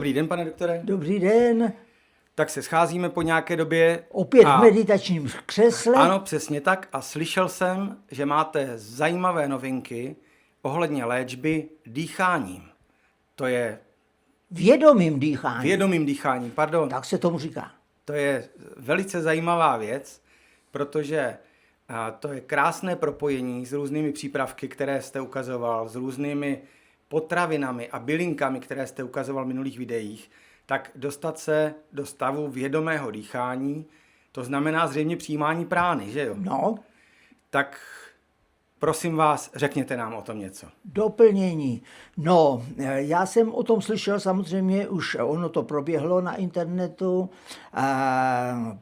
Dobrý den, pane doktore. Dobrý den. Tak se scházíme po nějaké době. Opět v meditačním křesle. Ano, přesně tak. A slyšel jsem, že máte zajímavé novinky ohledně léčby dýcháním. To je... Vědomým dýcháním. Vědomým dýcháním, pardon. Tak se tomu říká. To je velice zajímavá věc, protože to je krásné propojení s různými přípravky, které jste ukazoval, s různými potravinami a bylinkami, které jste ukazoval v minulých videích, tak dostat se do stavu vědomého dýchání, to znamená zřejmě přijímání prány, že jo? No. Tak prosím vás, řekněte nám o tom něco. Doplnění. No, já jsem o tom slyšel samozřejmě, už ono to proběhlo na internetu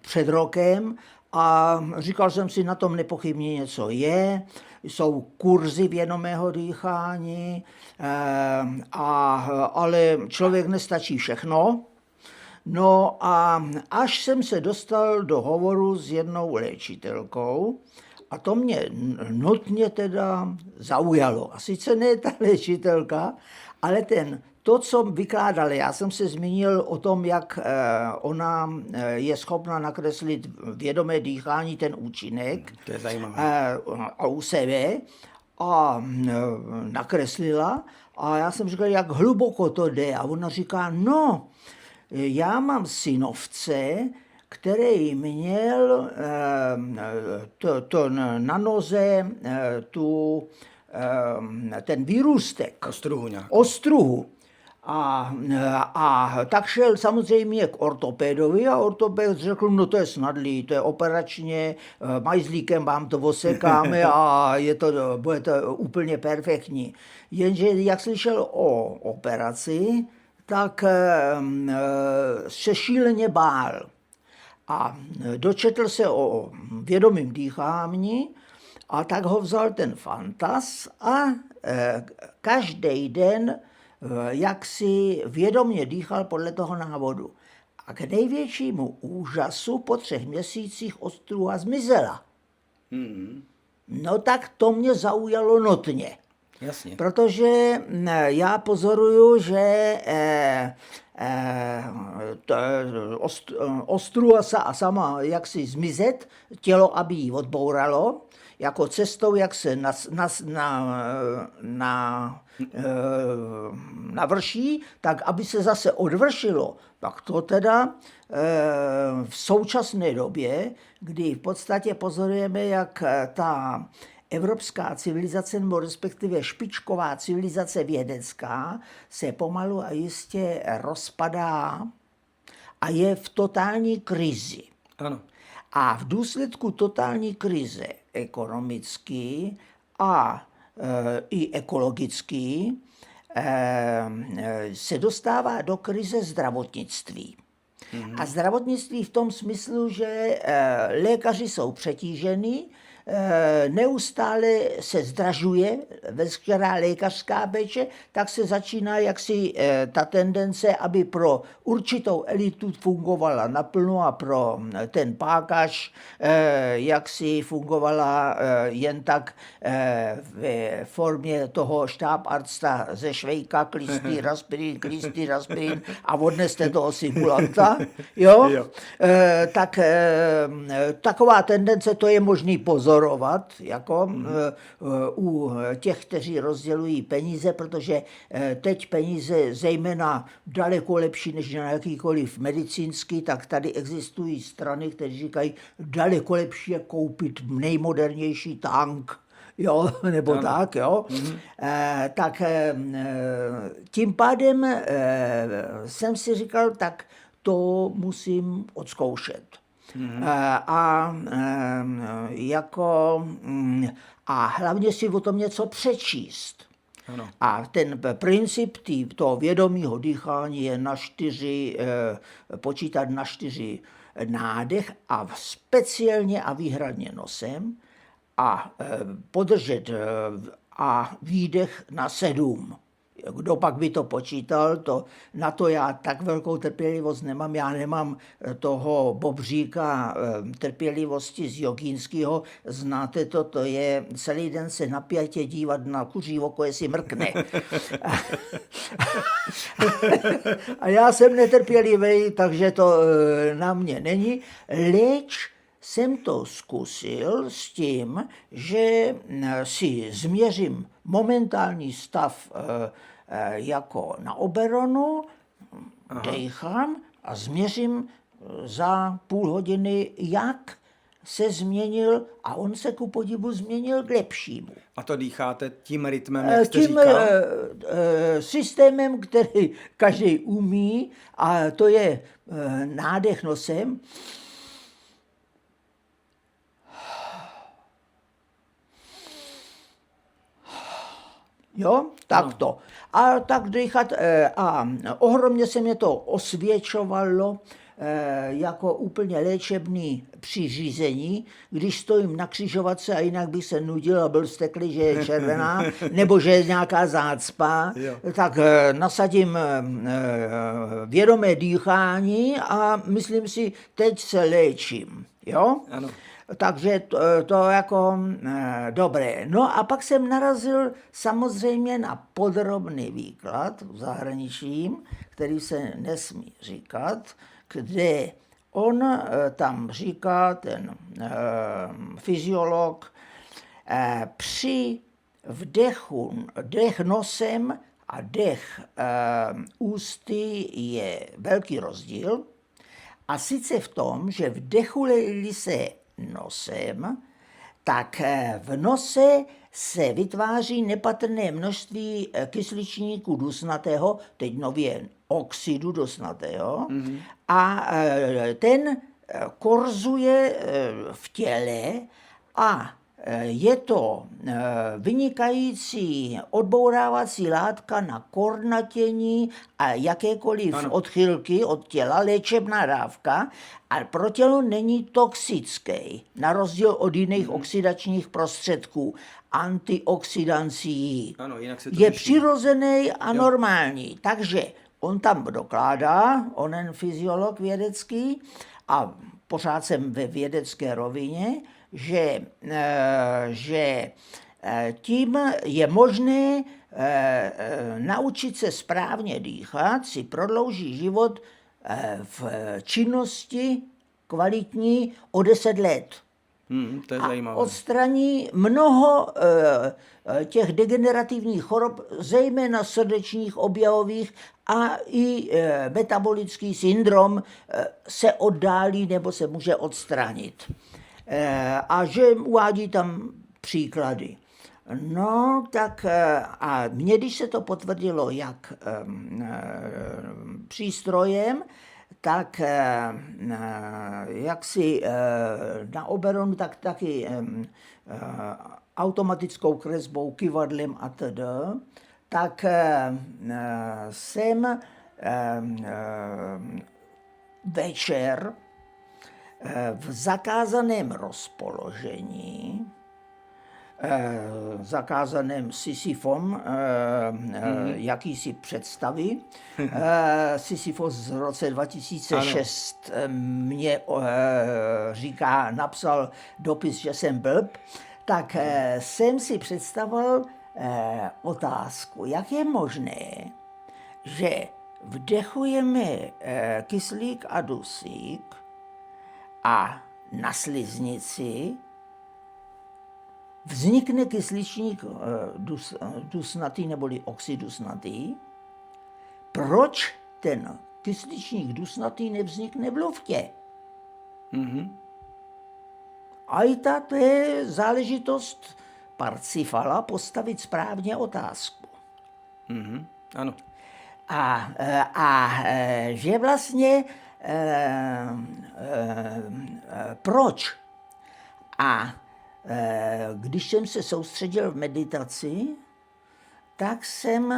před rokem a říkal jsem si, na tom nepochybně něco je. Jsou kurzy vědomého dýchání, ale člověk nestačí všechno. No a až jsem se dostal do hovoru s jednou léčitelkou, a to mě notně teda zaujalo. A sice ne ta léčitelka, ale to, co vykládala. Já jsem se zmínil o tom, jak ona je schopna nakreslit vědomé dýchání, ten účinek. To je zajímavé. A u sebe. A nakreslila. A já jsem říkal, jak hluboko to jde. A ona říká, no, já mám synovce, který měl na noze ten výrůstek. Ostruhu. A tak šel samozřejmě k ortopédovi a ortopéd řekl, no to je snadlý, to je operačně, majzlíkem vám to osekáme a bude to úplně perfektní. Jenže jak slyšel o operaci, tak se šíleně bál. A dočetl se o vědomém dýchání a tak ho vzal ten fantas a každý den jak si vědomě dýchal podle toho návodu. A k největšímu úžasu po 3 měsících ostruha zmizela. No tak to mě zaujalo notně. Jasně. Protože já pozoruju, že ostruha a sama jak si zmizet, tělo, aby ji odbouralo, jako cestou, jak se navrší, tak aby se zase odvršilo. Tak to teda v současné době, kdy v podstatě pozorujeme, jak ta evropská civilizace, nebo respektive špičková civilizace vědecká, se pomalu a jistě rozpadá a je v totální krizi. Ano. A v důsledku totální krize ekonomický a i ekologický se dostává do krize zdravotnictví. A zdravotnictví v tom smyslu, že lékaři jsou přetížení, neustále se zdražuje veškerá lékařská péče, tak se začíná jaksi ta tendence, aby pro určitou elitu fungovala naplno a pro ten pákař jaksi fungovala jen tak ve formě toho štábarsta ze Švejka, klistý raspirin a odneste toho simulanta. Jo? Tak taková tendence, to je možný pozorovat jako u těch, kteří rozdělují peníze, protože teď peníze zejména daleko lepší než na jakýkoliv medicínský, tak tady existují strany, které říkají, daleko lepší je koupit nejmodernější tank, jo, nebo ano. Tak, jo. Tak tím pádem jsem si říkal, tak to musím odzkoušet. A hlavně si o tom něco přečíst. Ano. A ten princip toho vědomého dýchání je počítat na 4 nádech a speciálně a výhradně nosem a podržet a výdech na 7. Kdo pak by to počítal, na to já tak velkou trpělivost nemám. Já nemám toho bobříka trpělivosti z Jogínského. Znáte to je celý den se napjatě dívat na kuří oko, jestli mrkne. A já jsem netrpělivý, takže to na mě není. Leč jsem to zkusil s tím, že si změřím momentální stav jako na Oberonu, dejchám a změřím za půl hodiny, jak se změnil, a on se ku podivu změnil k lepšímu. A to dýcháte tím rytmem, jak jste Tím říkal? systémem, který každý umí, a to je nádech nosem. Jo, tak to. A tak dýchat, a ohromně se mě to osvědčovalo jako úplně léčebný při řízení, když stojím na křižovatce a jinak bych se nudil a byl vzteklý, že je červená, nebo že je nějaká zácpa, tak nasadím vědomé dýchání a myslím si, teď se léčím. Jo? Ano. Takže to jako dobré. No a pak jsem narazil samozřejmě na podrobný výklad v zahraničí, který se nesmí říkat, kde on tam říká, ten fyziolog, při vdechu, dech nosem a dech ústy je velký rozdíl. A sice v tom, že vdechuje se nosem, tak v nose se vytváří nepatrné množství kysličníku dusnatého, teď nově oxidu dusnatého, a ten korzuje v těle a je to vynikající odbourávací látka na kornatění a jakékoliv odchylky od těla, léčebná dávka, a pro tělo není toxický, na rozdíl od jiných oxidačních prostředků, antioxidancí. Ano, jinak se to je řeší. přirozený a normální. Takže on tam dokládá, onen fyziolog vědecký, a pořád jsem ve vědecké rovině, že tím je možné naučit se správně dýchat, si prodlouží život v činnosti kvalitní o 10 let. To je A zajímavé. odstraní mnoho těch degenerativních chorob, zejména srdečních, objavových, a i metabolický syndrom se oddálí nebo se může odstranit. A že uvádí tam příklady. No, tak a mně, když se to potvrdilo jak přístrojem, tak jak si na Oberonu, tak taky automatickou kresbou, kyvadlem a td., tak jsem večer v zakázaném rozpoložení, zakázaném Sisyfom, jakýsi představy. Sisyfos v roce 2006 mě napsal dopis, že jsem blb, tak jsem si představoval otázku, jak je možné, že vdechujeme kyslík a dusík a na sliznici vznikne kysličník dusnatý neboli oxidusnatý. Proč ten kysličník dusnatý nevznikne v luftě? A i to je záležitost Parsifala postavit správně otázku. Ano. A že vlastně proč? A když jsem se soustředil v meditaci, tak jsem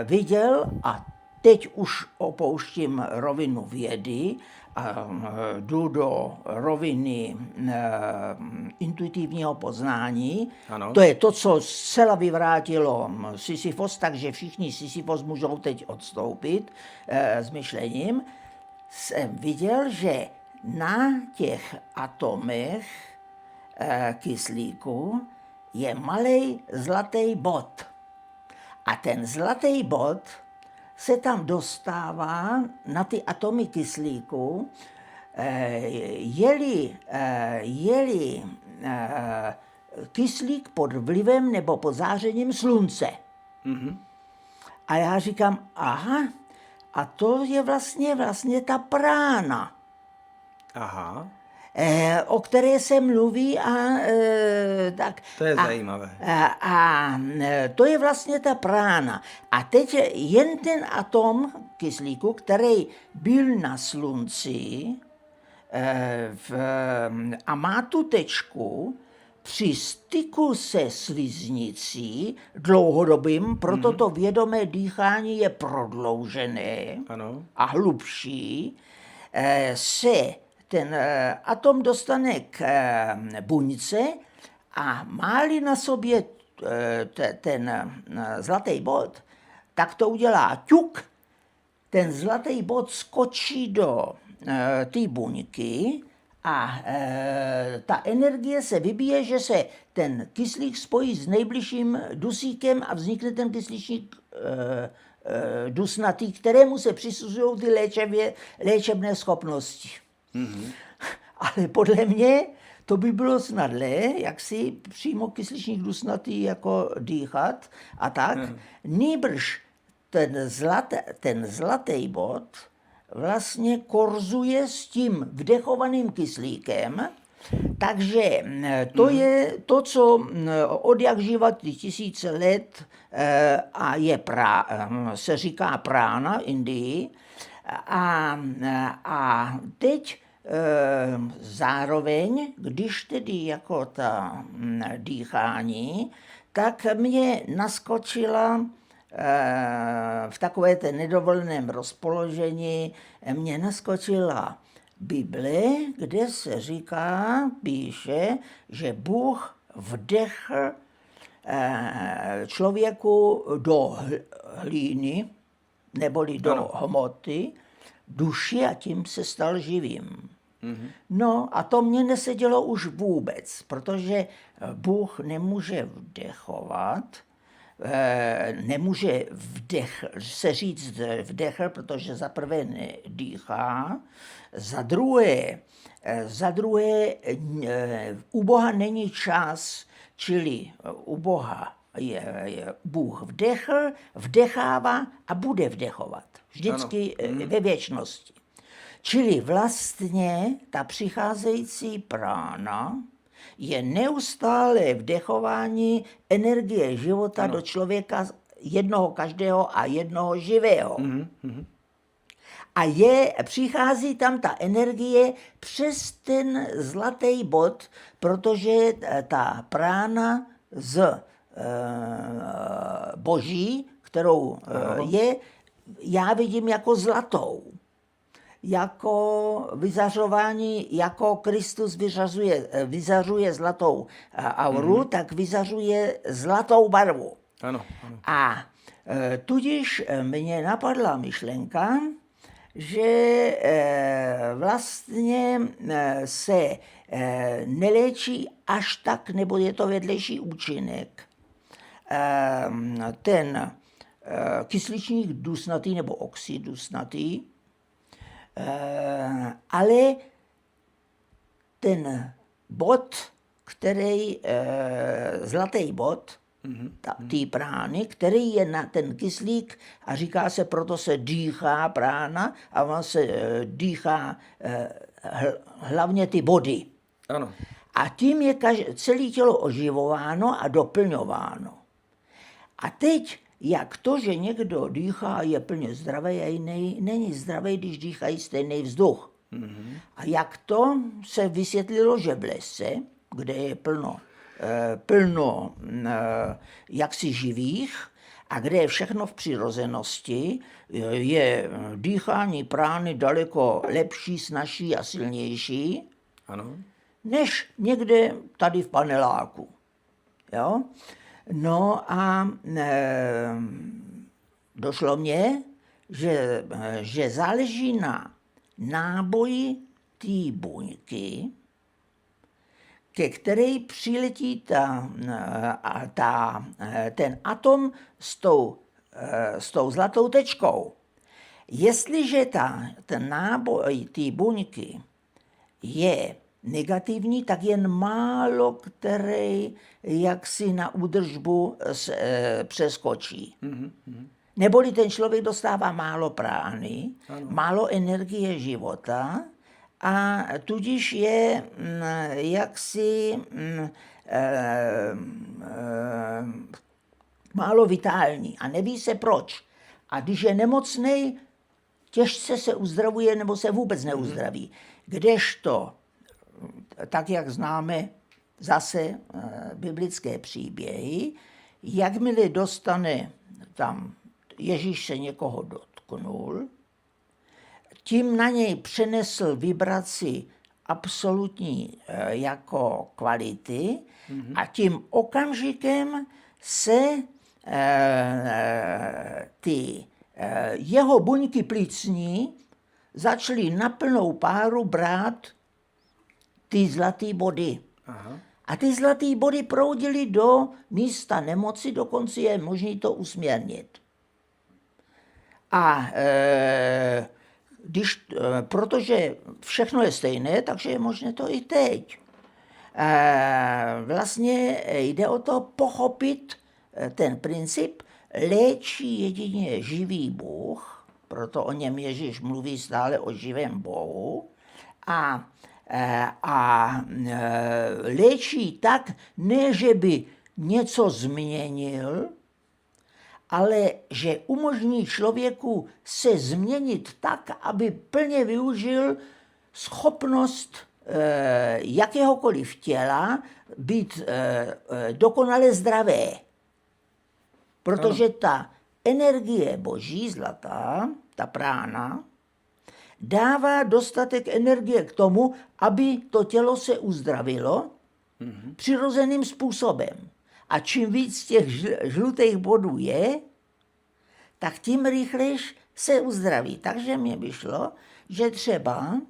viděl, a teď už opouštím rovinu vědy a jdu do roviny intuitivního poznání. Ano. To je to, co zcela vyvrátilo Sisyfos, takže všichni Sisyfos můžou teď odstoupit s myšlením. Jsem viděl, že na těch atomech kyslíku je malý zlatý bod. A ten zlatý bod se tam dostává na ty atomy kyslíku, je-li kyslík pod vlivem nebo pod zářením slunce. Mhm. A já říkám, aha, a to je vlastně ta prána, Aha. o které se mluví a tak. To je zajímavé. A to je vlastně ta prána. A teď jen ten atom kyslíku, který byl na slunci a má tu tečku, při styku se sliznicí dlouhodobým, proto to vědomé dýchání je prodloužené Ano. a hlubší, se ten atom dostane k buňce a má-li na sobě ten zlatý bod, tak to udělá ťuk, ten zlatý bod skočí do té buňky a ta energie se vybije, že se ten kyslík spojí s nejbližším dusíkem a vznikne ten kysličník dusnatý, kterému se přisuzují ty léčebné schopnosti. Mm-hmm. Ale podle mě to by bylo snadné, jak si přímo kysličník dusnatý jako dýchat a tak. Nýbrž ten zlatý bod vlastně korzuje s tím vdechovaným kyslíkem, takže to je to, co od jak živa ty tisíce let a se říká prána v Indii. A teď zároveň, když tedy jako ta dýchání, tak mě naskočila v takové té nedovoleném rozpoložení, mě naskočila Bible, kde se píše, že Bůh vdechl člověku do hlíny, neboli do hmoty, duši a tím se stal živým. Mm-hmm. No a to mě nesedělo už vůbec, protože Bůh nemůže vdechovat, nemůže se říct vdechl, protože za prvé nedýchá, za druhé u Boha není čas, čili u Boha je Bůh vdechl, vdechává a bude vdechovat. Vždycky ve věčnosti. Čili vlastně ta přicházející prána je neustále vdechování energie života do člověka jednoho každého a jednoho živého. Mm-hmm. A přichází tam ta energie přes ten zlatý bod, protože ta prána z boží, kterou já vidím jako zlatou. Jako vyzařování, jako Kristus vyzařuje zlatou auru, tak vyzařuje zlatou barvu. Ano. A tudíž mě napadla myšlenka, že vlastně se neléčí až tak, nebo je to vedlejší účinek, ten kysličník dusnatý nebo oxid dusnatý, ale ten bod, zlatý bod, té prány, který je na ten kyslík a říká se, proto se dýchá prána a on se dýchá hlavně ty body. Ano. A tím je celé tělo oživováno a doplňováno. A teď, jak to, že někdo dýchá, je plně zdravý a jiný není zdravý, když dýchají stejný vzduch. Mm-hmm. A jak to se vysvětlilo, že v lese, kde je plno jaksi živých, A kde je všechno v přirozenosti, je dýchání prány daleko lepší, snazší a silnější, Ano. než někde tady v paneláku. Jo? No a došlo mně, že záleží na náboji té buňky, ke které přiletí ten atom s tou zlatou tečkou. Jestliže ten náboj té buňky je negativní, tak jen málo který jaksi na údržbu přeskočí. Neboli ten člověk dostává málo prány, málo energie života a tudíž je jaksi málo vitální a neví se proč. A když je nemocnej, těžce se uzdravuje nebo se vůbec neuzdraví. Kdežto, tak jak známe zase biblické příběhy, jakmile dostane tam, Ježíš se někoho dotknul, tím na něj přenesl vibraci absolutní jako kvality a tím okamžikem se ty jeho buňky plicní začaly na plnou páru brát ty zlaté body. Aha. A ty zlaté body proudily do místa nemoci, dokonce je možné to usměrnit. A protože všechno je stejné, takže je možné to i teď. Vlastně jde o to pochopit ten princip, léčí jedině živý Bůh, proto o něm Ježíš mluví stále o živém Bohu, a léčí tak, ne že by něco změnil, ale že umožní člověku se změnit tak, aby plně využil schopnost jakéhokoliv těla být dokonale zdravé. Protože ta energie boží, zlatá, ta prána, dává dostatek energie k tomu, aby to tělo se uzdravilo přirozeným způsobem. A čím víc těch žlutých bodů je, tak tím rychlejš se uzdraví. Takže mě vyšlo, že třeba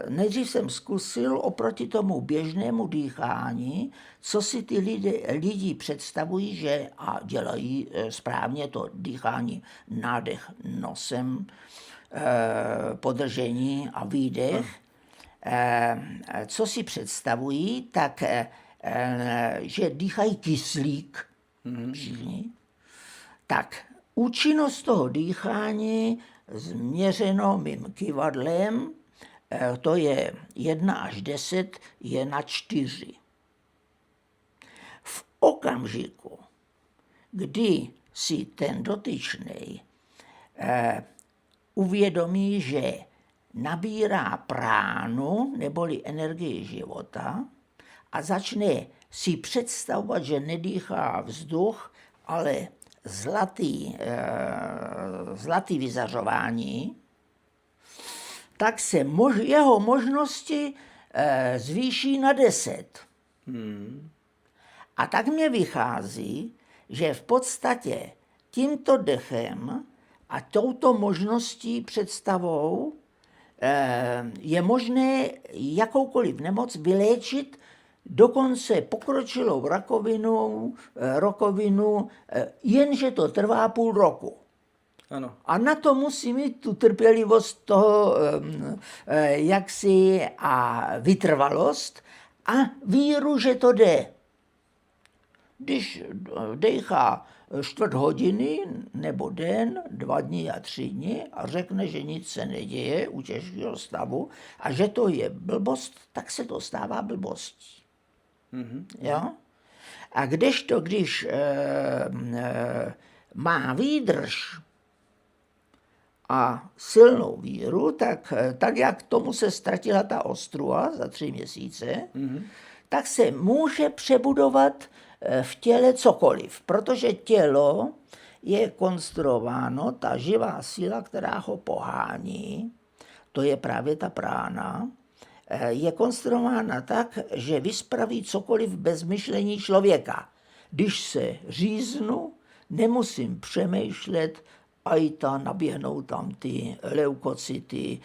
nejdřív jsem zkusil oproti tomu běžnému dýchání, co si ty lidi představují, že a dělají správně to dýchání, nádech nosem, podržení a výdech. Co si představují, tak že dýchají kyslík všichni. Tak účinnost toho dýchání změřeno mým kyvadlem, to je 1 až 10, je na 4. V okamžiku, kdy si ten dotyčný uvědomí, že nabírá pránu neboli energii života a začne si představovat, že nedýchá vzduch, ale zlatý vyzařování, tak se jeho možnosti zvýší na 10. A tak mě vychází, že v podstatě tímto dechem a touto možností, představou je možné jakoukoliv nemoc vyléčit, dokonce pokročilou rakovinu, jenže to trvá půl roku. Ano. A na to musí mít tu trpělivost toho jaksi a vytrvalost a víru, že to jde. Když dejchá 4 hodiny nebo den, 2 dny a 3 dny a řekne, že nic se neděje u těžkého stavu a že to je blbost, tak se to stává blbostí. Jo? A kdežto, když má výdrž a silnou víru, tak jak tomu se ztratila ta ostruha za 3 měsíce, tak se může přebudovat v těle cokoliv, protože tělo je konstruováno, ta živá síla, která ho pohání, to je právě ta prána, je konstruována tak, že vyspraví cokoliv bez myšlení člověka. Když se říznu, nemusím přemýšlet, naběhnou tam ty leukocyty,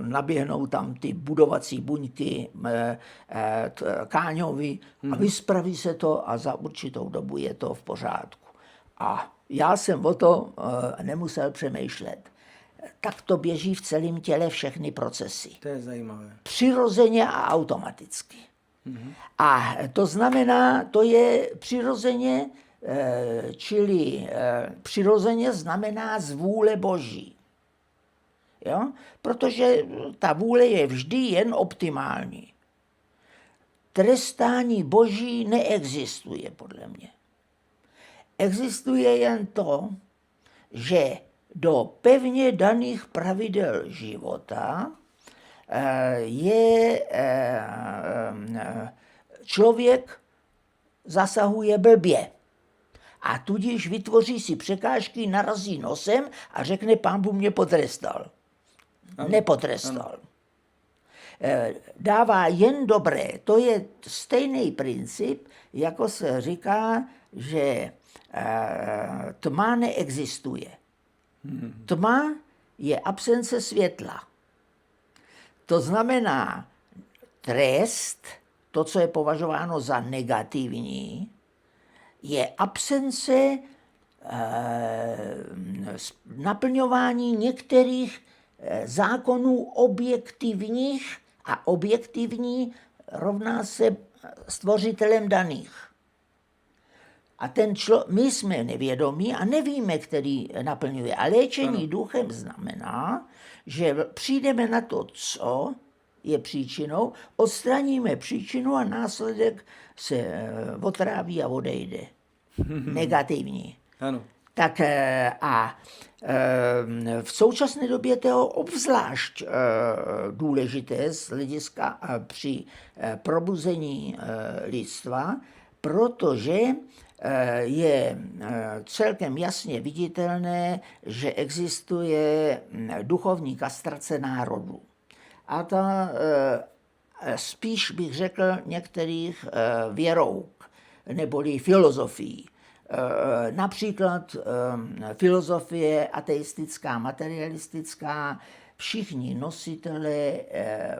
naběhnou tam ty budovací buňky tkáňový a vyspraví se to a za určitou dobu je to v pořádku. A já jsem o to nemusel přemýšlet. Tak to běží v celém těle všechny procesy. To je zajímavé. Přirozeně a automaticky. A to znamená, to je přirozeně, čili přirozeně znamená z vůle Boží. Jo? Protože ta vůle je vždy jen optimální. Trestání Boží neexistuje, podle mě. Existuje jen to, že do pevně daných pravidel života člověk zasahuje blbě. A tudíž vytvoří si překážky, narazí nosem a řekne, Pán Bůh mě potrestal. Ano. Nepotrestal. Ano. Dává jen dobré. To je stejný princip, jako se říká, že tma neexistuje. Tma je absence světla. To znamená trest, to, co je považováno za negativní, je absence naplňování některých zákonů objektivních a objektivní rovná se stvořitelem daných. A my jsme nevědomí a nevíme, který naplňuje. A léčení duchem znamená, že přijdeme na to, co je příčinou, odstraníme příčinu a následek se otráví a odejde. Negativní. Ano. Tak v současné době to je obzvlášť důležité z hlediska při probuzení lidstva, protože je celkem jasně viditelné, že existuje duchovní kastrace národů. A ta spíš bych řekl některých věrouk, neboli filozofií. Například filozofie ateistická, materialistická, všichni nositelé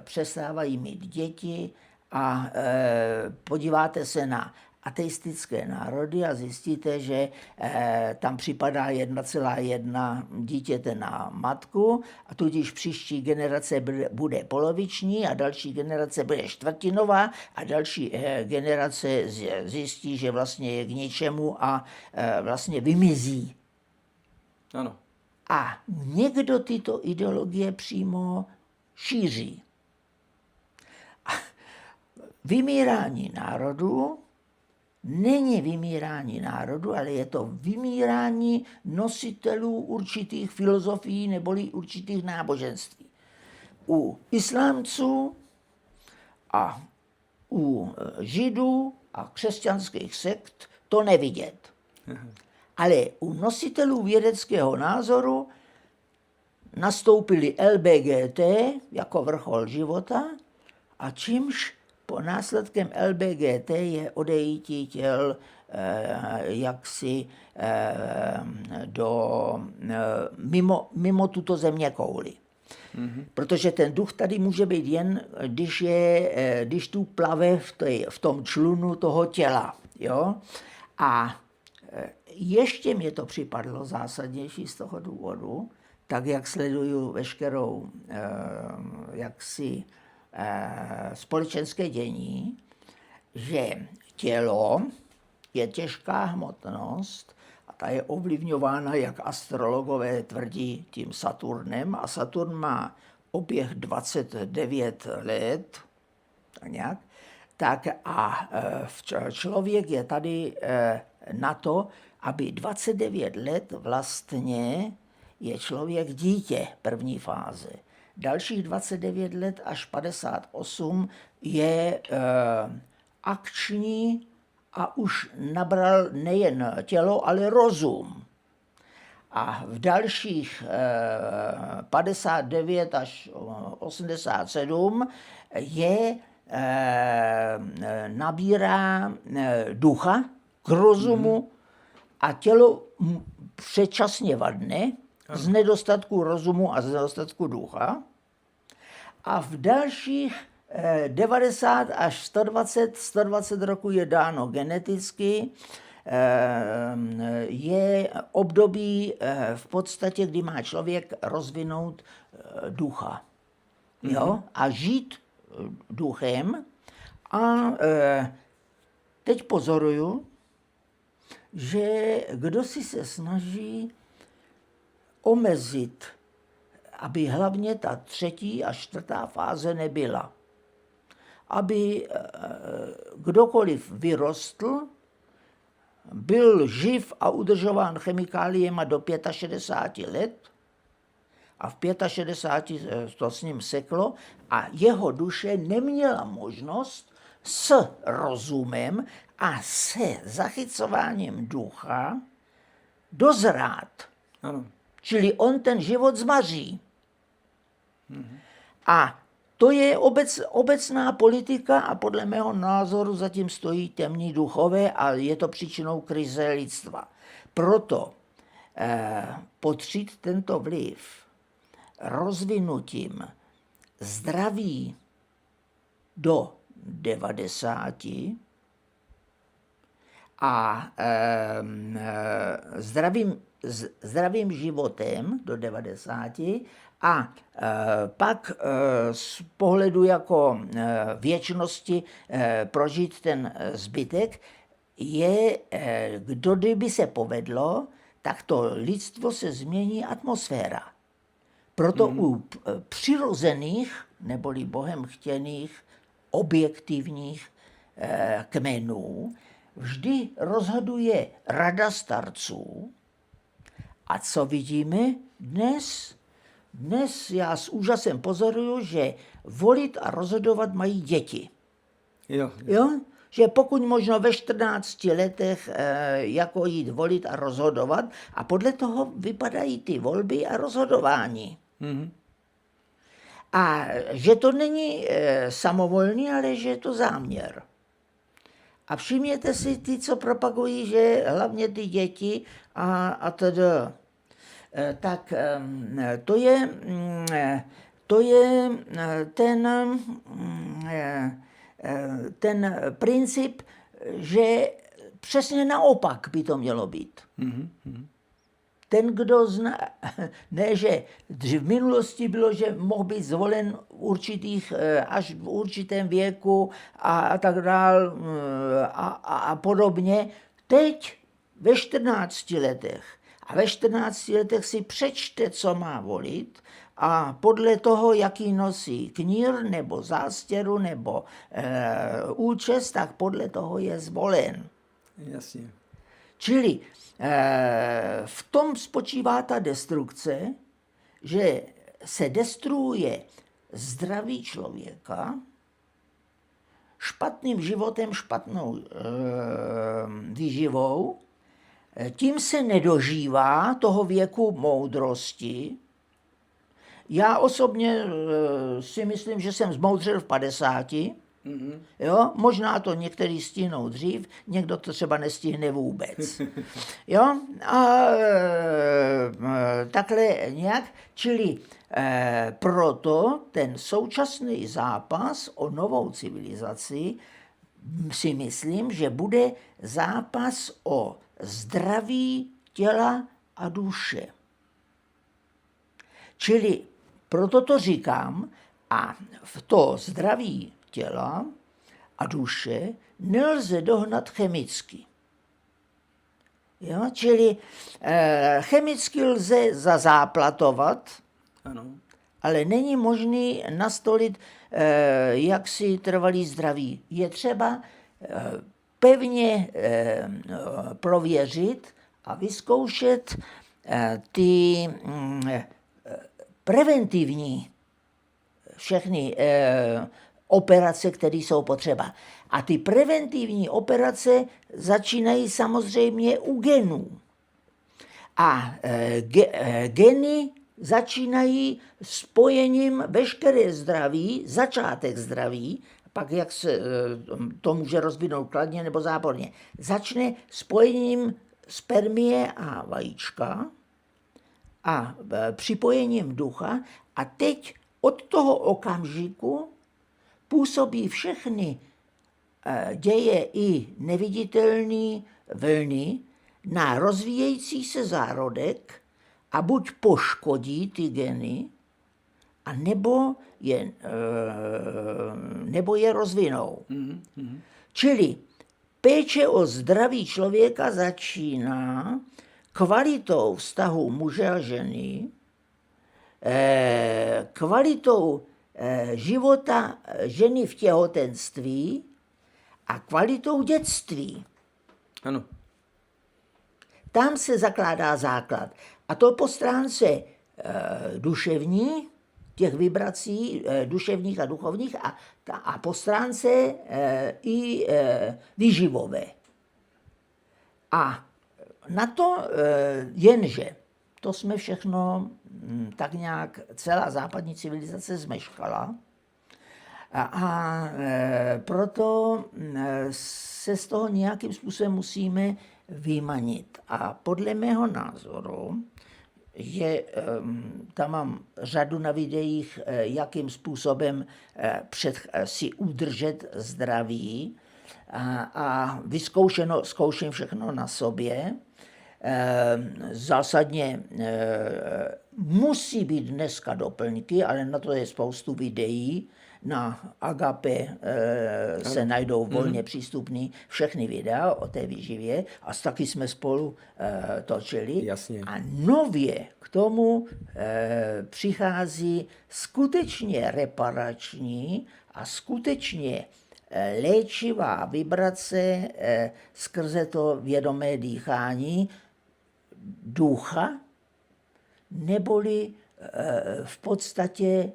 přestávají mít děti a podíváte se na ateistické národy a zjistíte, že tam připadá 1,1 dítěte na matku a tudíž příští generace bude poloviční a další generace bude čtvrtinová a další generace zjistí, že vlastně je k ničemu a vlastně vymizí. Ano. A někdo tyto ideologie přímo šíří. Vymírání národů není vymírání národu, ale je to vymírání nositelů určitých filozofií neboli určitých náboženství. U islámců a u židů a křesťanských sekt to nevidět. Ale u nositelů vědeckého názoru nastoupili LBGT jako vrchol života a čímž po následkem LBGT je odejítí těl jaksi mimo tuto zeměkouli. Protože ten duch tady může být jen, když tu plave v tom člunu toho těla. Jo? A ještě mě to připadlo zásadnější z toho důvodu, tak jak sleduju veškerou jaksi společenské dění, že tělo je těžká hmotnost a ta je ovlivňována, jak astrologové tvrdí, tím Saturnem. A Saturn má oběh 29 let, tak nějak. Tak a člověk je tady na to, aby 29 let vlastně je člověk dítě první fáze. Dalších 29 let až 58 je akční a už nabral nejen tělo, ale rozum. A v dalších 59 až 87 nabírá ducha k rozumu a tělo předčasně vadne z nedostatku rozumu a z nedostatku ducha. A v dalších 90 až 120 roků je dáno geneticky, je období v podstatě, kdy má člověk rozvinout ducha. Jo? A žít duchem. A teď pozoruju, že kdo si se snaží omezit, aby hlavně ta třetí a čtvrtá fáze nebyla. Aby kdokoliv vyrostl, byl živ a udržován chemikáliemi do 65 let a v 65 to s ním seklo a jeho duše neměla možnost s rozumem a se zachycováním ducha dozrát. Ano. Čili on ten život zmaří. A to je obecná politika a podle mého názoru zatím stojí temní duchové a je to příčinou krize lidstva. Proto potřít tento vliv rozvinutím zdraví do 90 a zdravým životem do 90 a pak z pohledu jako věčnosti prožít ten zbytek je, kdyby se povedlo, tak to lidstvo se změní atmosféra. Proto u přirozených, neboli Bohem chtěných, objektivních kmenů vždy rozhoduje rada starců. A co vidíme dnes? Dnes já s úžasem pozoruju, že volit a rozhodovat mají děti. Jo? Že pokud možno ve 14 letech jako jít volit a rozhodovat a podle toho vypadají ty volby a rozhodování. A že to není samovolný, ale že je to záměr. A všimněte si ty, co propagují, že hlavně ty děti a tedy. Tak to je ten princip, že přesně naopak by to mělo být. Ten, kdo zná, ne, že v minulosti bylo, že mohl být zvolen až v určitém věku a tak dál a podobně. Teď ve 14 letech. A ve 14 letech si přečte, co má volit a podle toho, jaký nosí knír nebo zástěru nebo účes, tak podle toho je zvolen. Jasně. Čili v tom spočívá ta destrukce, že se destruuje zdraví člověka špatným životem, špatnou výživou, tím se nedožívá toho věku moudrosti. Já osobně si myslím, že jsem zmoudřil v 50. Jo? Možná to některý stihnou dřív, někdo to třeba nestihne vůbec. Jo? A takhle nějak, čili proto ten současný zápas o novou civilizaci si myslím, že bude zápas o zdraví těla a duše. Čili proto to říkám, a v to zdraví těla a duše nelze dohnat chemicky. Jo? Čili chemicky lze zazáplatovat, ano. Ale není možný nastolit jaksi trvalý zdraví. Je třeba pevně prověřit a vyzkoušet ty preventivní všechny operace, které jsou potřeba. A ty preventivní operace začínají samozřejmě u genů. A geny začínají spojením veškeré zdraví, začátek zdraví, pak jak se to může rozvinout kladně nebo záporně, začne spojením spermie a vajíčka a připojením ducha a teď od toho okamžiku působí všechny děje i neviditelné vlny na rozvíjející se zárodek a buď poškodí ty geny, a nebo je rozvinou. Čili péče o zdraví člověka začíná kvalitou vztahu muže a ženy, kvalitou života ženy v těhotenství a kvalitou dětství. Ano. Tam se zakládá základ. A to po stránce duševní, těch vibrací duševních a duchovních a po stránce i výživové. A na to jenže, to jsme všechno tak nějak, celá západní civilizace zmeškala a proto se z toho nějakým způsobem musíme vymanit. A podle mého názoru tam mám řadu na videích, jakým způsobem si udržet zdraví a zkouším všechno na sobě. Zásadně musí být dneska doplňky, ale na to je spoustu videí. Na Agape se najdou volně přístupné všechny videa o té výživě a taky jsme spolu točili. Jasně. A nově k tomu přichází skutečně reparační a skutečně léčivá vibrace skrze to vědomé dýchání ducha, neboli v podstatě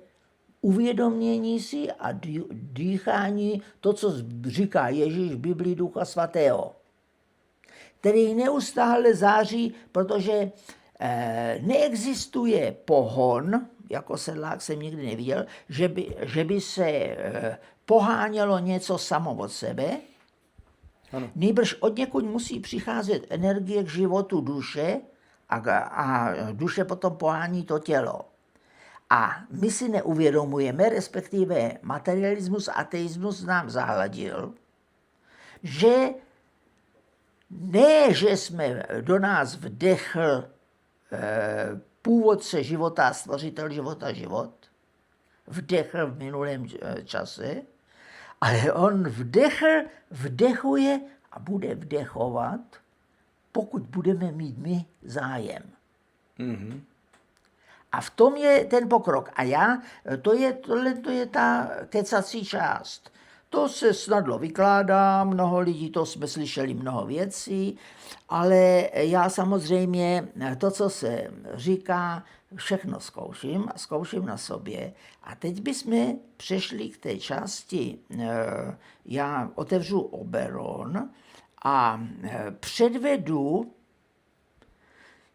uvědomění si a dýchání, to, co říká Ježíš v Biblii Ducha Svatého, který neustále září, protože neexistuje pohon, jako sedlák jsem nikdy neviděl, že by se pohánělo něco samo od sebe, nýbrž od někud musí přicházet energie k životu duše a duše potom pohání to tělo. A my si neuvědomujeme, respektive materialismus, ateismus nám zahladil, že ne, že jsme do nás vdechl původce života, stvořitel života život, vdechl v minulém čase, ale on vdechuje a bude vdechovat, pokud budeme mít my zájem. Mm-hmm. A v tom je ten pokrok. A to je ta kecací část. To se snadno vykládá, mnoho lidí, to jsme slyšeli mnoho věcí, ale já samozřejmě to, co se říká, všechno zkouším na sobě. A teď bychom přešli k té části, já otevřu Oberon a předvedu,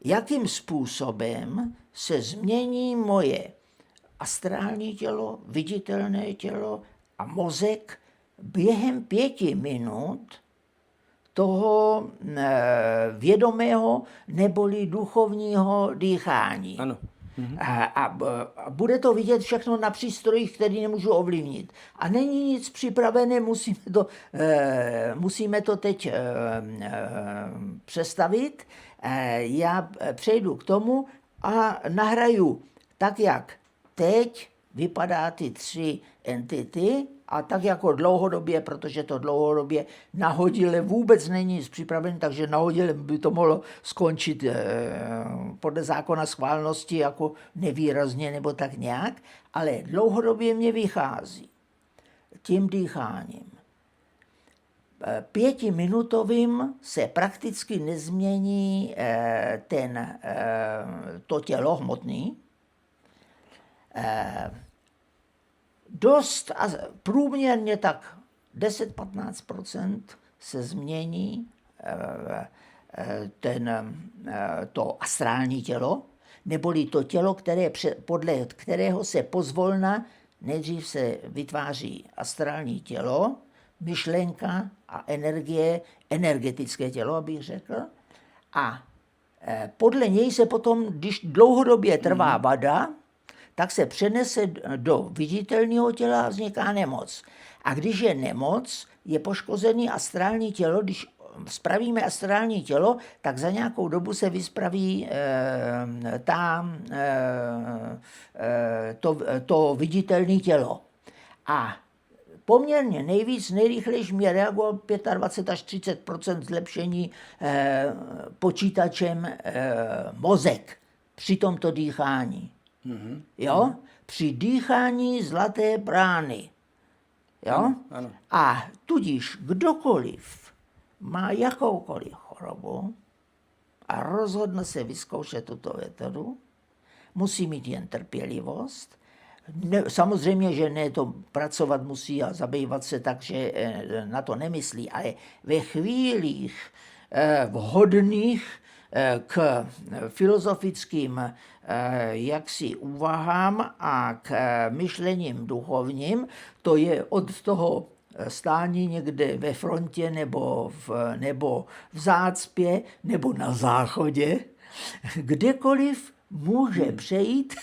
jakým způsobem se změní moje astrální tělo, viditelné tělo a mozek během 5 minut toho vědomého neboli duchovního dýchání. Ano. A bude to vidět všechno na přístrojích, který nemůžu ovlivnit. A není nic připravené, musíme to teď přestavit. Já přejdu k tomu a nahraju tak, jak teď vypadá ty 3 entity a tak jako dlouhodobě, protože to dlouhodobě nahodile vůbec není nic připravené, takže nahodile by to mohlo skončit podle zákona schválnosti jako nevýrazně nebo tak nějak, ale dlouhodobě mě vychází tím dýcháním. 5minutovým se prakticky nezmění to tělo hmotný. dost a průměrně tak 10-15% se změní to astrální tělo, neboli to tělo, podle kterého se pozvolna nejdřív se vytváří astrální tělo, myšlenka a energie, energetické tělo, abych řekl, a podle něj se potom, když dlouhodobě trvá vada, tak se přenese do viditelného těla a vzniká nemoc. A když je nemoc, je poškozený astrální tělo, když spravíme astrální tělo, tak za nějakou dobu se vyspraví to viditelné tělo. A poměrně nejrychlejší mě reagovalo 25 až 30% zlepšení počítačem mozek při tomto dýchání. Mm-hmm. Jo? Při dýchání zlaté brány. Jo? Ano. A tudíž kdokoliv má jakoukoliv chorobu a rozhodne se vyzkoušet tuto metodu, musí mít jen trpělivost. Samozřejmě, že ne to pracovat musí a zabývat se tak, že na to nemyslí, ale ve chvílích vhodných k filozofickým jaksi úvahám a k myšlením duchovním, to je od toho stání někde ve frontě nebo v zácpě nebo na záchodě, kdekoliv může přejít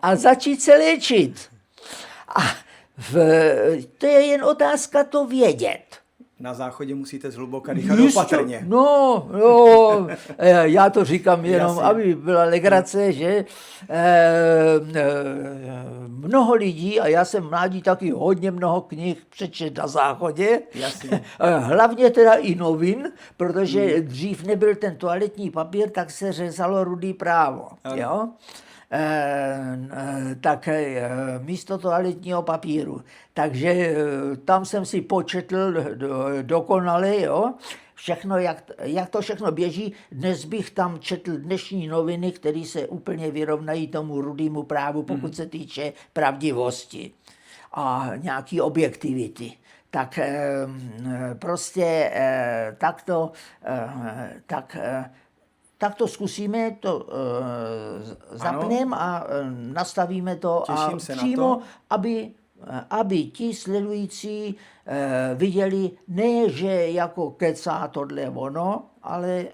a začít se léčit. A to je jen otázka to vědět. Na záchodě musíte zhluboka dýchat opatrně. No, já to říkám jenom, aby byla legrace, že mnoho lidí, a já jsem mládí taky hodně mnoho knih přečet na záchodě, hlavně teda i novin, protože dřív nebyl ten toaletní papír, tak se řezalo rudý právo. Jo? Tak místo toaletního papíru. Takže tam jsem si početl dokonale, jo, všechno, jak to všechno běží. Dnes bych tam četl dnešní noviny, které se úplně vyrovnají tomu rudému právu, pokud se týče pravdivosti a nějaký objektivity. Tak prostě tak to zkusíme, to zapneme a nastavíme to. Těším a se přímo, na to. aby ti sledující viděli, ne, že jako kecá tohle ono, ale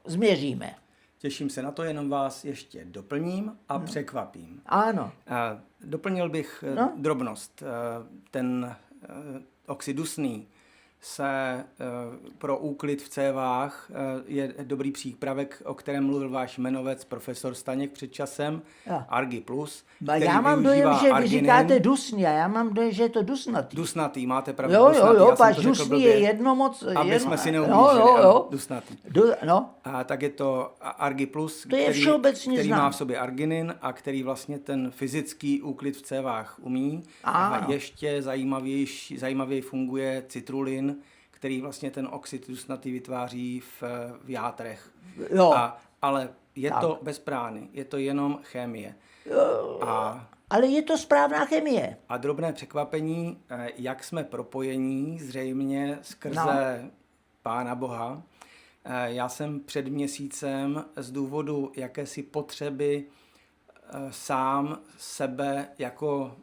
změříme. Těším se na to, jenom vás ještě doplním a překvapím. Ano. Doplnil bych drobnost. Ten oxid dusný se pro úklid v cévách je dobrý přípravek, o kterém mluvil váš jmenovec profesor Staněk před časem, Argi Plus. Já mám dojem, že vy říkáte dusný, a já mám dojem, že je to dusnatý. Dusnatý, máte pravdu. Jo, pač dusný je jedno moc. Aby jsme si neublížili, dusnatý. A tak je to Argi Plus, který má v sobě arginin a který vlastně ten fyzický úklid v cévách umí. A ještě zajímavěji funguje citrulin, který vlastně ten oxid dusnatý vytváří v játrech. Ale je to bez prány, je to jenom chemie. Ale je to správná chemie. A drobné překvapení, jak jsme propojení zřejmě skrze Pána Boha. Já jsem před měsícem z důvodu jakési potřeby sám sebe jako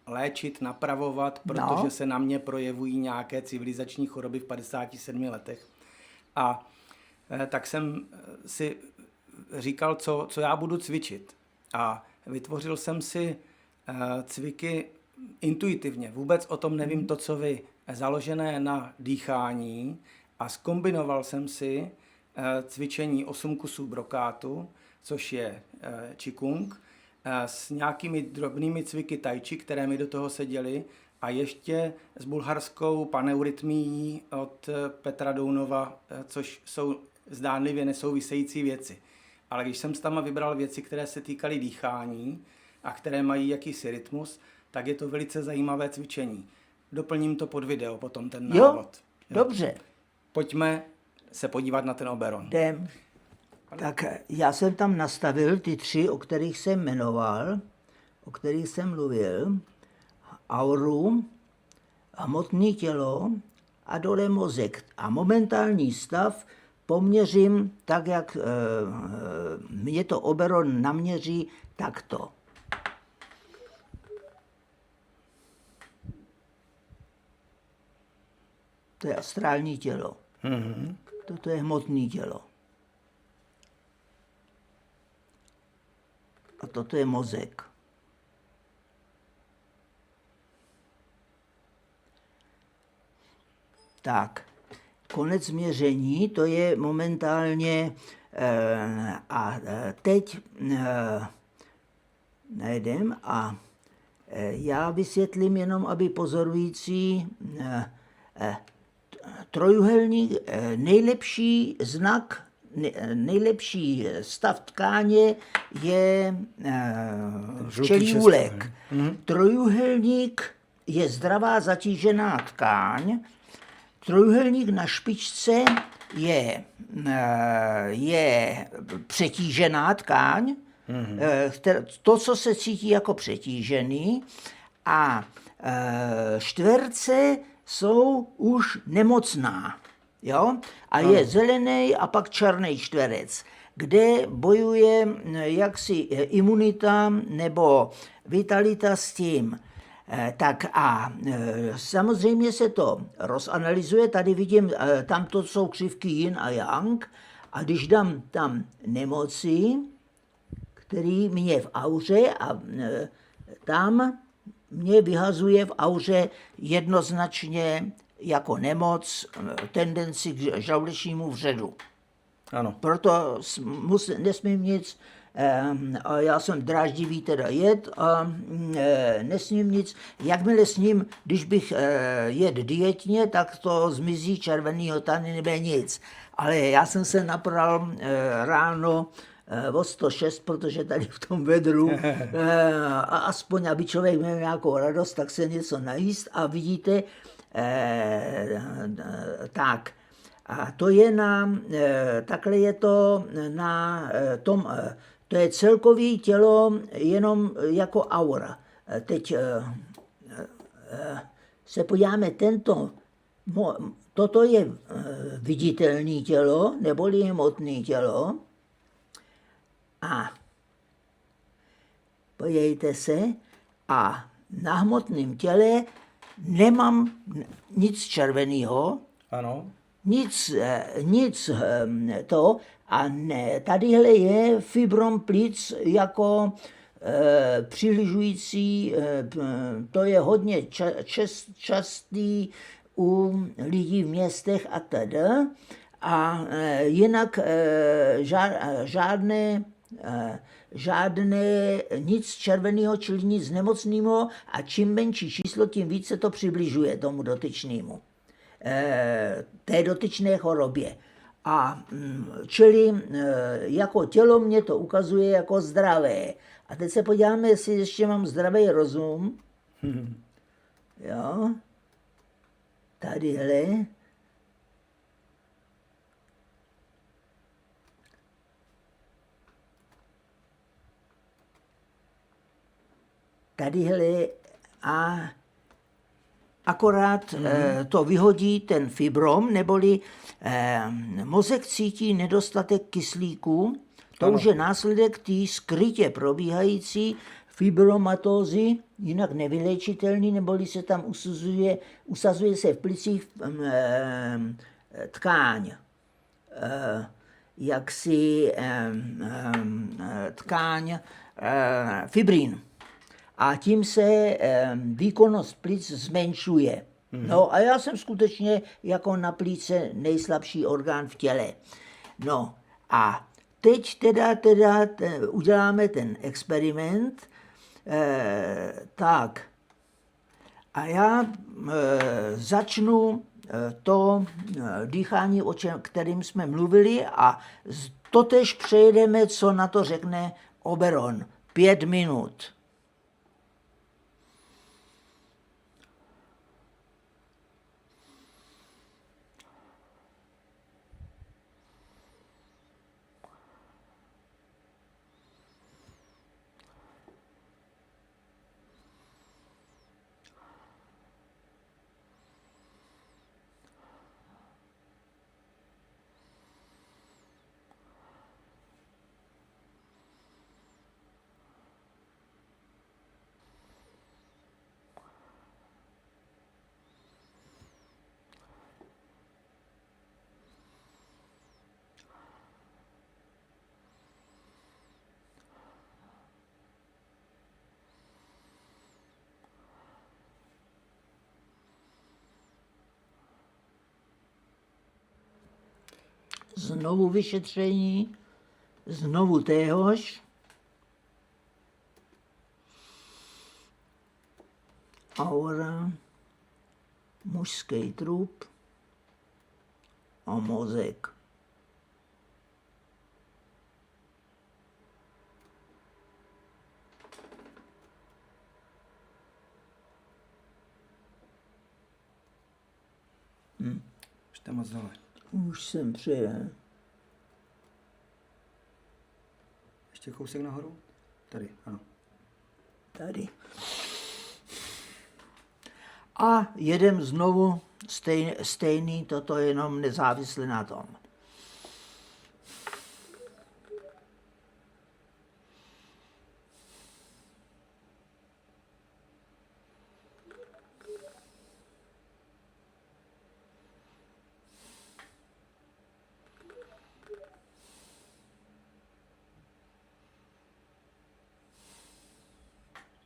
léčit, napravovat, protože se na mě projevují nějaké civilizační choroby v 57 letech. A tak jsem si říkal, co já budu cvičit. A vytvořil jsem si cviky intuitivně. Vůbec o tom nevím to, co vy. Založené na dýchání a zkombinoval jsem si cvičení 8 kusů brokátu, což je Qigong, s nějakými drobnými cviky tai chi, které mi do toho seděly, a ještě s bulharskou paneurytmií od Petra Dounova, což jsou zdánlivě nesouvisející věci. Ale když jsem tam vybral věci, které se týkaly dýchání a které mají jakýsi rytmus, tak je to velice zajímavé cvičení. Doplním to pod video, potom ten návod. Jo, dobře. Pojďme se podívat na ten Oberon. Tak já jsem tam nastavil ty 3, o kterých jsem jmenoval. o kterých jsem mluvil, auru, hmotné tělo a dole mozek. A momentální stav poměřím tak, jak mě to Oberon naměří, takto. To je astrální tělo. Mhm. Toto je hmotné tělo. A toto je mozek. Tak, konec měření, to je momentálně, teď najdem a já vysvětlím jenom, aby pozorující trojuhelník, nejlepší znak, nejlepší stav tkáně je včelí úlek. Trojuhelník je zdravá zatížená tkáň. Trojuhelník na špičce je přetížená tkáň, to, co se cítí jako přetížený, a čtverce jsou už nemocná. Jo? A je zelený a pak černý čtverec, kde bojuje jaksi imunita nebo vitalita s tím. Tak a samozřejmě se to rozanalyzuje, tady vidím, tamto jsou křivky yin a yang, a když dám tam nemoci, který mě v auře, a tam mě vyhazuje v auře jednoznačně jako nemoc tendenci k žaludečnímu vředu. Ano. Proto nesmím nic, a já jsem dráždivý teda jed a nesmím nic. Jakmile sním, když bych jed dietně, tak to zmizí červenýho tany nebo nic. Ale já jsem se napral ráno o 106, protože tady v tom vedru, a aspoň, aby člověk měl nějakou radost, tak se něco najíst a vidíte, tak. A to je takhle je to na tom, to je celkový tělo jenom jako aura. Teď se podíváme, toto je viditelné tělo, neboli hmotné tělo. A podívejte se, a na hmotném těle nemám nic červeného, Ano. nic to, a tadyhle je fibrom plic jako přiližující, to je hodně častý u lidí v městech a teda. A jinak žádné nic červeného, čili nic nemocného, a čím menší číslo, tím více to přibližuje tomu dotyčnému, té dotyčné chorobě. A čili jako tělo mě to ukazuje jako zdravé. A teď se podíváme, jestli ještě mám zdravý rozum. Jo. Tadyhle. Tadyhle a akorát to vyhodí ten fibrom, neboli mozek cítí nedostatek kyslíku. To už je následek té skrytě probíhající fibromatózy, jinak nevyléčitelný, neboli se tam usazuje se v plicích tkáň. Jaksi tkáň fibrin. A tím se výkonnost plic zmenšuje. No a já jsem skutečně jako na plíce nejslabší orgán v těle. No a teď teda uděláme ten experiment. Tak. A já začnu to dýchání, o kterým jsme mluvili, a totež přejedeme, co na to řekne Oberon. 5 minut. znovu vyšetření, znovu téhož. Aura, mužský trup a mozek. Jste moc dole. Už jsem přijel. Ještě kousek nahoru? Tady, ano. Tady. A jedem znovu stejný, toto jenom nezávisle na tom.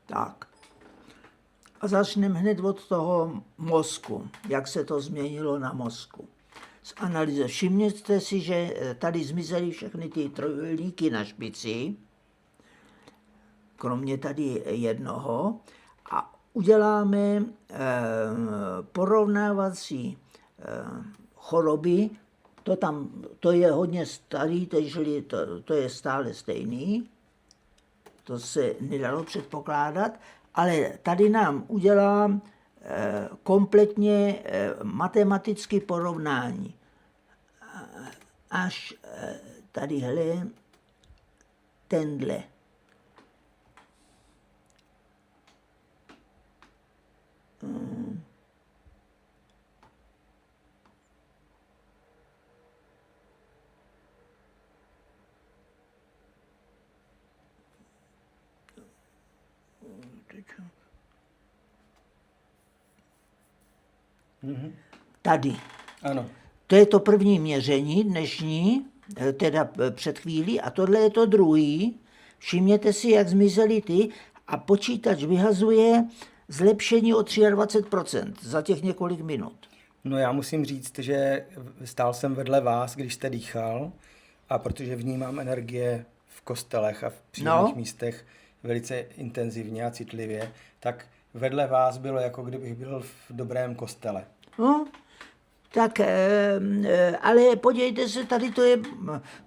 Tak. A začneme hned od toho mozku, jak se to změnilo na mozku. Z analýzy. Všimněte si, že tady zmizely všechny ty trojúhelníky na špici, kromě tady jednoho, a uděláme porovnávací choroby. To je hodně starý, to je stále stejný. To se nedalo předpokládat, ale tady nám udělá kompletně matematické porovnání. Až tadyhle, tenhle. Tady. Ano. To je to první měření dnešní, teda před chvílí, a tohle je to druhý. Všimněte si, jak zmizely ty, a počítač vyhazuje zlepšení o 23% za těch několik minut. No já musím říct, že stál jsem vedle vás, když jste dýchal, a protože vnímám energie v kostelech a v přírodních místech velice intenzivně a citlivě, tak vedle vás bylo, jako kdybych byl v dobrém kostele. No, tak, ale podívejte se, tady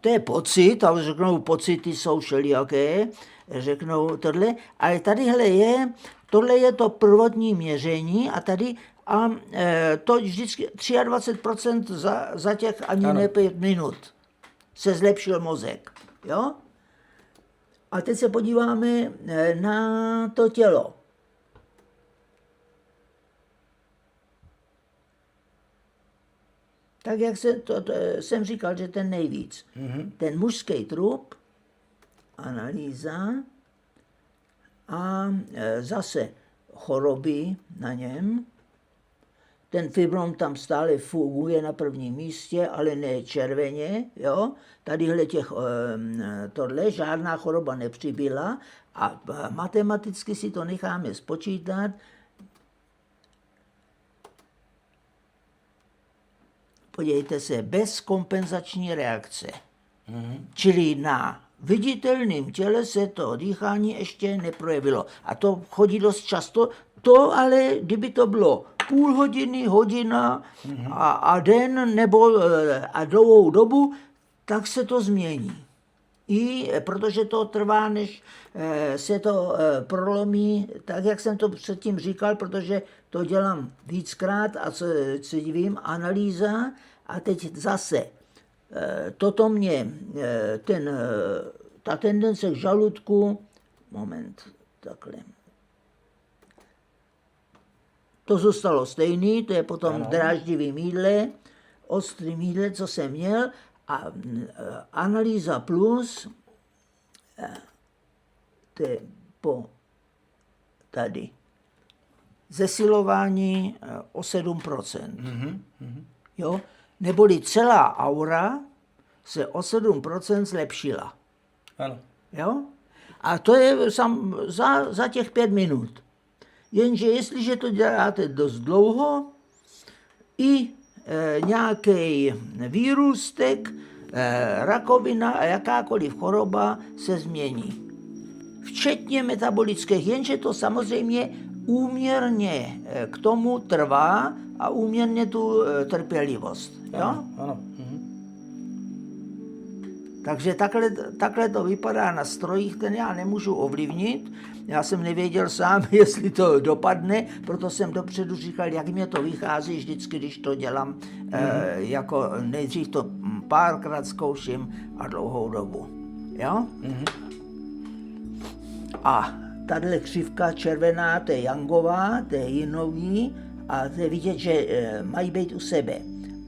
to je pocit, ale řeknou, pocity jsou všelijaké, řeknou tohle, ale tohle je to prvotní měření a tady to vždycky 23% za těch ani ne 5 minut se zlepšil mozek, jo? A teď se podíváme na to tělo. Tak jak jsem říkal, že ten nejvíc. Ten mužský trup, analýza a zase choroby na něm. Ten fibrom tam stále funguje na prvním místě, ale ne červeně. Jo? Tadyhle tohle žádná choroba nepřibyla a matematicky si to necháme spočítat. Podívejte se, bez kompenzační reakce. Čili na viditelném těle se to dýchání ještě neprojevilo. A to chodí dost často. To ale, kdyby to bylo půl hodiny, hodina a den nebo a dlouhou dobu, tak se to změní. Protože to trvá, než se to prolomí, tak jak jsem to předtím říkal, protože to dělám víckrát a co divím, analýza a teď zase toto mě, ta tendence k žaludku, moment, takhle. To zůstalo stejný, to je potom dráždivý jídle, ostrý jídle, co jsem měl, a analýza plus, to je tady, zesilování o 7%. Jo? Neboli celá aura se o 7% zlepšila. Ano. Jo? A to je za těch 5 minut. Jenže jestliže to děláte dost dlouho, i nějaký výrůstek rakovina a jakákoliv choroba se změní. Včetně metabolických, jenže to samozřejmě úměrně k tomu trvá a úměrně tu trpělivost. Jo? Ano. Takže takhle to vypadá na strojích, ten já nemůžu ovlivnit. Já jsem nevěděl sám, jestli to dopadne, proto jsem dopředu říkal, jak mě to vychází vždycky, když to dělám, jako nejdřív to párkrát zkouším a dlouhou dobu. Jo? A tahle křivka červená, to je Youngová, to je jinový a to je vidět, že mají být u sebe.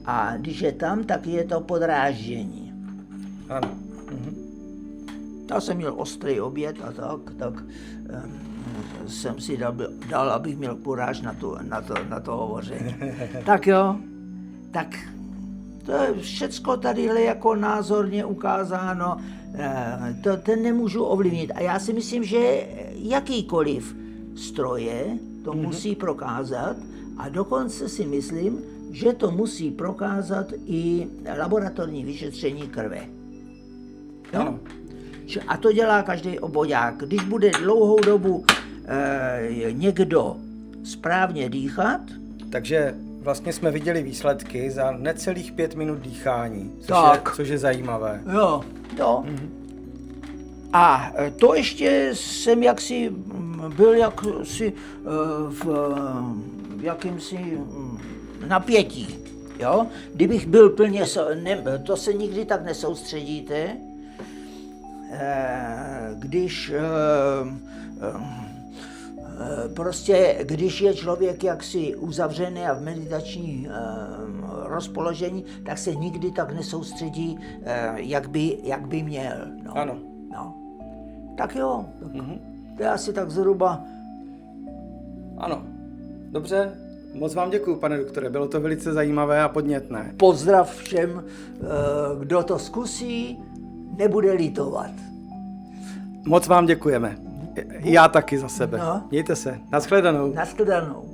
A když je tam, tak je to podráždění. Ano. Já jsem měl ostrý oběd a tak jsem si dal, abych měl kuráž na to hovoření. Tak jo, tak to je všecko tadyhle jako názorně ukázáno, ten nemůžu ovlivnit. A já si myslím, že jakýkoliv stroje to musí prokázat a dokonce si myslím, že to musí prokázat i laboratorní vyšetření krve. Jo? A to dělá každý obvoďák. Když bude dlouhou dobu někdo správně dýchat. Takže vlastně jsme viděli výsledky za necelých 5 minut dýchání, což je zajímavé. Jo. A to ještě jsem jaksi byl jaksi v jakýmsi napětí. Jo? Kdybych byl plně, to se nikdy tak nesoustředíte, když prostě, když je člověk jaksi uzavřený a v meditační rozpoložení, tak se nikdy tak nesoustředí, jak by měl. No. Ano. No. Tak jo, to je asi tak zhruba. Ano, dobře, moc vám děkuju, pane doktore, bylo to velice zajímavé a podnětné. Pozdrav všem, kdo to zkusí, nebude litovat. Moc vám děkujeme. Já taky za sebe. No. Mějte se. Nashledanou. Nashledanou.